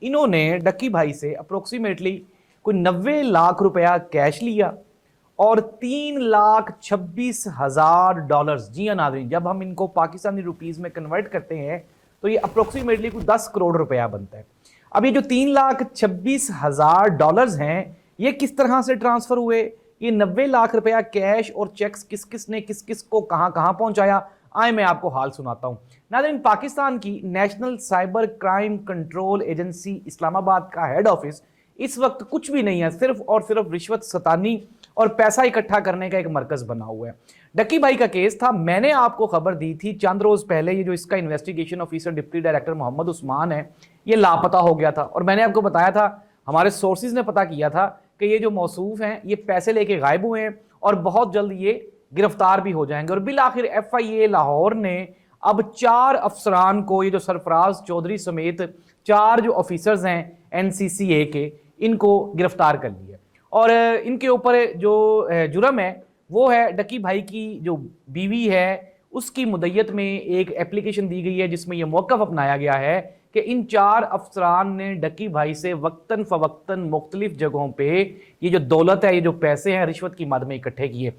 इन्होंने डक्की भाई से अप्रोक्सीमेटली कोई 90 लाख रुपया कैश लिया और 3,26,000 डॉलर्स। जी हाँ नाज़रीन, जब हम इनको पाकिस्तानी रुपीस में कन्वर्ट करते हैं तो ये अप्रोक्सीमेटली कोई 10 करोड़ रुपया बनता है। अब ये जो 3,26,000 डॉलर्स हैं ये किस तरह से ट्रांसफर हुए, ये 90 लाख रुपया कैश और चेक्स किस किस ने किस किस को कहां कहां पहुंचाया, आए मैं आपको हाल सुनाता हूं। नाज़रीन, पाकिस्तान की national cyber crime control agency Islamabad का हेड ऑफिस इस वक्त कुछ भी नहीं है, सिर्फ और सिर्फ रिश्वत सतानी और पैसा इकट्ठा करने का एक मरकज बना हुआ है। डक्की भाई का केस था, मैंने आपको खबर दी थी चंद रोज पहले, ये जो इसका investigation officer deputy director Mohammad Usman है ये लापता हो गया था और मैंने आपको बताया था, हमारे सोर्सेज ने पता किया था कि ये जो मौसूफ हैं ये पैसे लेके गायब हुए हैं और बहुत जल्द ये गिरफ्तार भी हो जाएंगे। और बिल आखिर FIA लाहौर ने अब 4 अफसरान को, ये जो सरफराज चौधरी समेत 4 जो ऑफिसर्स हैं NCCA के, इनको गिरफ्तार कर लिया। और इनके ऊपर जो जुर्म है वो है डक्की भाई की जो बीवी है उसकी मुद्दत में एक एप्लीकेशन दी गई है जिसमें यह मौक़िफ़ अपनाया गया है कि इन 4 अफसरान ने डक्की भाई से वक्तन फ़वक्तन मुख्तलिफ जगहों पे ये जो दौलत है, ये जो पैसे हैं रिश्वत की मद में इकट्ठे किए।